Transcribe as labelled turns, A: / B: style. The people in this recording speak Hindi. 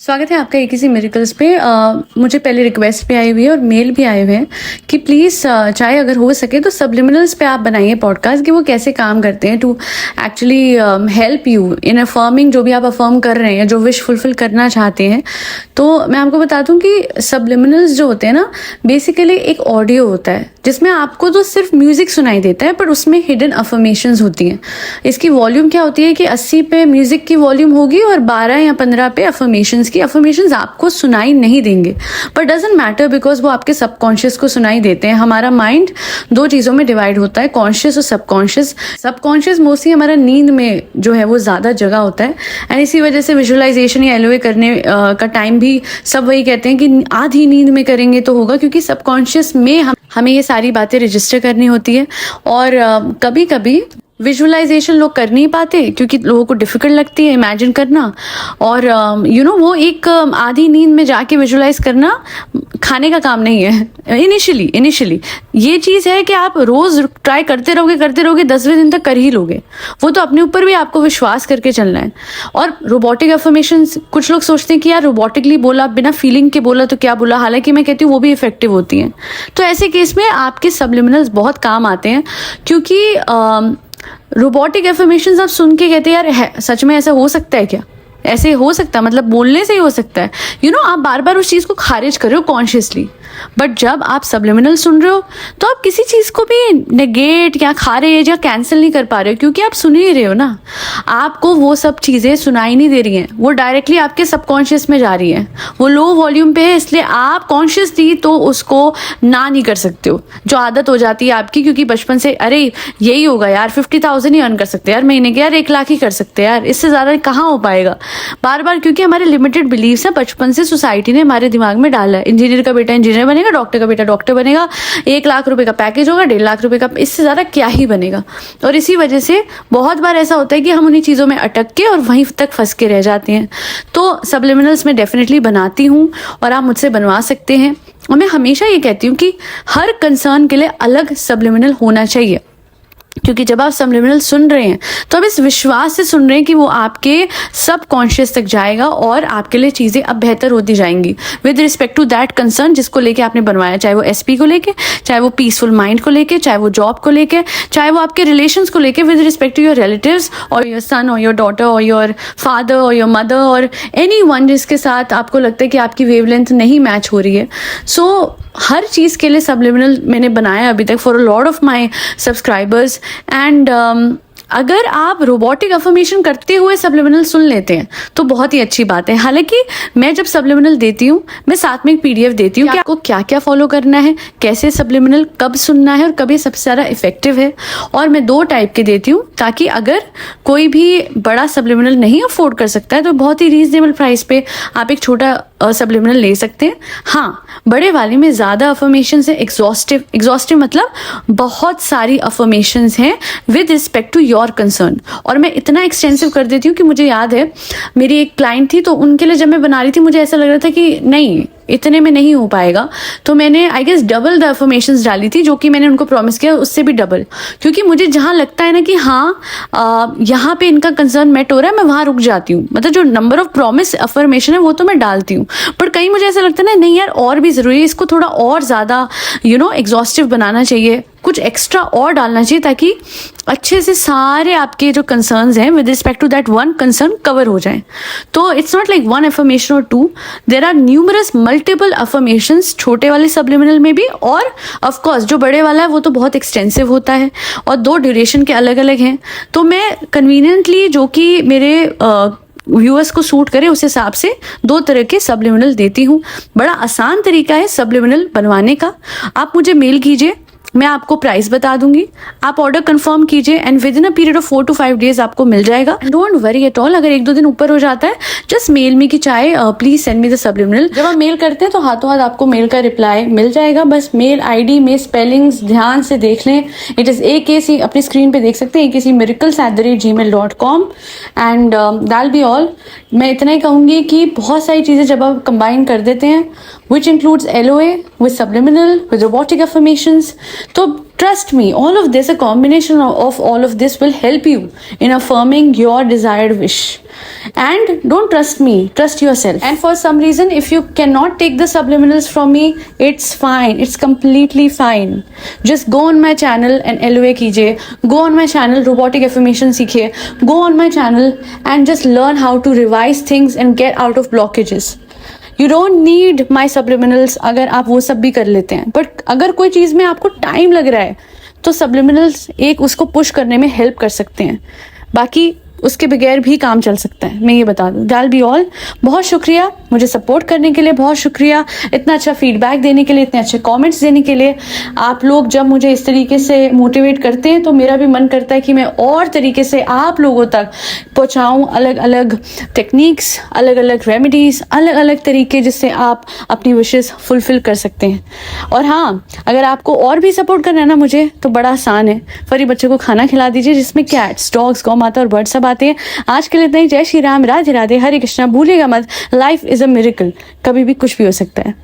A: स्वागत है आपका किसी मिरेकल्स पे। मुझे पहले रिक्वेस्ट भी आई हुई है और मेल भी आए हुए हैं कि प्लीज़ चाहे अगर हो सके तो सब्लिमिनल्स पे आप बनाइए पॉडकास्ट कि वो कैसे काम करते हैं to actually help you in affirming जो भी आप अफर्म कर रहे हैं, जो विश फुलफिल करना चाहते हैं। तो मैं आपको बता दूं कि सब्लिमिनल्स जो होते हैं ना, बेसिकली एक ऑडियो होता है जिसमें आपको तो सिर्फ म्यूजिक सुनाई देता है, पर उसमें हिडन अफर्मेशंस होती हैं। इसकी वॉल्यूम क्या होती है कि 80 पे म्यूजिक की वॉल्यूम होगी और 12 या 15 पे अफर्मेशंस की। अफर्मेशंस आपको सुनाई नहीं देंगे, पर डजंट मैटर बिकॉज वो आपके सबकॉन्शियस को सुनाई देते हैं। हमारा माइंड दो चीज़ों में डिवाइड होता है, कॉन्शियस और सबकॉन्शियस। सबकॉन्शियस मोस्टली हमारा नींद में जो है वो ज़्यादा जगह होता है, एंड इसी वजह से विजुअलाइजेशन या एलओए करने का टाइम भी सब वही कहते हैं कि आधी नींद में करेंगे तो होगा, क्योंकि सबकॉन्शियस में हमें ये सारी बातें रजिस्टर करनी होती है। और कभी कभी विजुअलाइजेशन लोग कर नहीं पाते क्योंकि लोगों को डिफिकल्ट लगती है इमेजिन करना, और वो एक आधी नींद में जाके विजुअलाइज करना खाने का काम नहीं है। इनिशियली ये चीज़ है कि आप रोज़ ट्राई करते रहोगे 10वें दिन तक कर ही लोगे। वो तो अपने ऊपर भी आपको विश्वास करके चलना है। और रोबोटिक अफर्मेशंस, कुछ लोग सोचते हैं कि यार रोबोटिकली बोला, बिना फीलिंग के बोला तो क्या बोला, हालांकि मैं कहती हूँ वो भी इफेक्टिव होती हैं। तो ऐसे केस में आपके सब्लिमिनल्स बहुत काम आते हैं, क्योंकि रोबोटिक एफर्मेशंस आप सुन के कहते हैं यार सच में ऐसा हो सकता है क्या, ऐसे हो सकता है, मतलब बोलने से ही हो सकता है। आप बार बार उस चीज़ को खारिज कर रहे हो कॉन्शियसली। बट जब आप सब्लिमिनल सुन रहे हो तो आप किसी चीज़ को भी नेगेट या खारिज या कैंसिल नहीं कर पा रहे हो, क्योंकि आप सुन ही रहे हो ना। आपको वो सब चीज़ें सुनाई नहीं दे रही हैं, वो डायरेक्टली आपके सबकॉन्शियस में जा रही हैं। वो लो वॉल्यूम पे है, इसलिए आप कॉन्शियस थी तो उसको ना नहीं कर सकते हो, जो आदत हो जाती है आपकी, क्योंकि बचपन से अरे यही होगा यार, 50,000 ही अर्न कर सकते हैं यार महीने के, यार 1 लाख ही कर सकते हैं यार, इससे ज़्यादा कहाँ हो पाएगा। बार बार क्योंकि हमारे लिमिटेड बिलीव्स हैं, बचपन से सोसाइटी ने हमारे दिमाग में डाला है। इंजीनियर का बेटा इंजीनियर बनेगा, डॉक्टर का बेटा डॉक्टर बनेगा, 1 लाख रुपए का पैकेज होगा, 1.5 लाख रुपए का, इससे ज़्यादा क्या ही बनेगा। और इसी वजह से बहुत बार ऐसा होता है कि हम उन्हीं चीज़ों में अटक के और वहीं तक फंस के रह जाते हैं। तो सब्लिमिनल्स मैं डेफिनेटली बनाती हूँ और आप मुझसे बनवा सकते हैं। और मैं हमेशा ये कहती हूँ कि हर कंसर्न के लिए अलग सब्लिमिनल होना चाहिए, क्योंकि जब आप सब्लिमिनल सुन रहे हैं तो आप इस विश्वास से सुन रहे हैं कि वो आपके सब कॉन्शियस तक जाएगा और आपके लिए चीज़ें अब बेहतर होती जाएंगी with respect to that concern जिसको लेके आपने बनवाया, चाहे वो एसपी को लेके, चाहे वो पीसफुल माइंड को लेके, चाहे वो जॉब को लेके, चाहे वो आपके रिलेशंस को लेके with respect to your relatives और योर सन और योर डॉटर और योर फादर और योर मदर और एनी वन जिसके साथ आपको लगता है कि आपकी वेवलेंथ नहीं मैच हो रही है। सो हर चीज़ के लिए सब्लिमिनल मैंने बनाया अभी तक for a lot of my subscribers. And अगर आप रोबोटिक अफर्मेशन करते हुए सब्लिमिनल सुन लेते हैं तो बहुत ही अच्छी बात है। हालांकि मैं जब सब्लिमिनल देती हूँ, मैं साथ में एक पीडीएफ देती हूँ कि आपको क्या क्या फॉलो करना है, कैसे सब्लिमिनल कब सुनना है और कब ये सबसे ज़्यादा इफेक्टिव है। और मैं 2 टाइप के देती हूँ, ताकि अगर कोई भी बड़ा सब्लिमिनल नहीं अफोर्ड कर सकता है तो बहुत ही रीजनेबल प्राइस पे आप एक छोटा सब्लिमिनल ले सकते हैं। हाँ, बड़े वाले में ज़्यादा अफर्मेशंस है, एग्जॉस्टिव मतलब बहुत सारी अफर्मेशंस हैं with respect to your concern. और मैं इतना एक्सटेंसिव कर देती हूँ कि मुझे याद है मेरी एक क्लाइंट थी, तो उनके लिए जब मैं बना रही थी मुझे ऐसा लग रहा था कि नहीं इतने में नहीं हो पाएगा, तो मैंने I guess double the affirmations डाली थी, जो कि मैंने उनको प्रॉमिस किया उससे भी डबल, क्योंकि मुझे जहाँ लगता है ना कि हाँ यहाँ पे इनका कंसर्न मेट हो रहा है, मैं वहाँ रुक जाती हूँ। मतलब जो नंबर ऑफ प्रॉमिस अफर्मेशन है वो तो मैं डालती हूँ, पर कहीं मुझे ऐसा लगता है ना नहीं यार और भी ज़रूरी है, इसको थोड़ा और ज़्यादा एग्जॉस्टिव बनाना चाहिए, कुछ एक्स्ट्रा और डालना चाहिए, ताकि अच्छे से सारे आपके जो कंसर्न्स हैं with respect to that one concern cover हो जाए। तो इट्स नॉट लाइक 1 अफर्मेशन और 2, there are numerous multiple affirmations छोटे वाले सब्लिमिनल में भी, और ऑफ कोर्स जो बड़े वाला है वो तो बहुत एक्सटेंसिव होता है और 2 ड्यूरेशन के अलग अलग हैं। तो मैं कन्वीनियंटली जो कि मेरे व्यूअर्स को सूट करे उस हिसाब से 2 तरह के सब्लिमिनल देती हूँ। बड़ा आसान तरीका है सब्लिमिनल बनवाने का। आप मुझे मेल कीजिए, मैं आपको प्राइस बता दूंगी, आप ऑर्डर कंफर्म कीजिए and with in a period of 4 to 5 days आपको मिल जाएगा। डोंट वरी एट ऑल, अगर 1-2 दिन ऊपर हो जाता है जस्ट मेल मी कि चाहे please send me the subliminal. जब आप मेल करते हैं तो हाथों हाथ आपको मेल का रिप्लाई मिल जाएगा। बस मेल आईडी में स्पेलिंग्स ध्यान से देख लें, इट इज AKC, अपनी स्क्रीन पे देख सकते हैं akcmiracles@gmail.com and that be all. मैं इतना ही कहूंगी कि बहुत सारी चीजें जब आप कंबाइन कर देते हैं which includes LOA with subliminal with robotic affirmations, तो trust me, all of this, a combination of all of this will help you in affirming your desired wish. and don't trust me, trust yourself. And for some reason, if you cannot take the subliminals from me, it's fine, it's completely fine. Just go on my channel and LOA कीजिए, go on my channel robotic affirmation सीखिए, go on my channel and just learn how to revise things and get out of blockages. You don't need my subliminals अगर आप वो सब भी कर लेते हैं, बट अगर कोई चीज़ में आपको टाइम लग रहा है तो subliminals एक उसको पुश करने में हेल्प कर सकते हैं, बाकी उसके बगैर भी काम चल सकता है, मैं ये बता दूँ. That be all. बहुत शुक्रिया मुझे सपोर्ट करने के लिए, बहुत शुक्रिया इतना अच्छा फीडबैक देने के लिए, इतने अच्छे कमेंट्स देने के लिए. आप लोग जब मुझे इस तरीके से मोटिवेट करते हैं तो मेरा भी मन करता है कि मैं और तरीके से आप लोगों तक पहुँचाऊँ अलग अलग टेक्निक्स, अलग अलग रेमेडीज़, अलग अलग तरीके जिससे आप अपनी विशेज़ फुलफिल कर सकते हैं. और हाँ, अगर आपको और भी सपोर्ट करना है ना मुझे, तो बड़ा आसान है. फरी बच्चे को खाना खिला दीजिए जिसमें कैट्स, डॉग्स, गौ माता और बर्ड सब आते हैं. आज के लिए इतना ही. जय श्री राम, राधे राधे, हरे कृष्णा. भूलिएगा मत, लाइफ इज अ मिरेकल. कभी भी कुछ भी हो सकता है.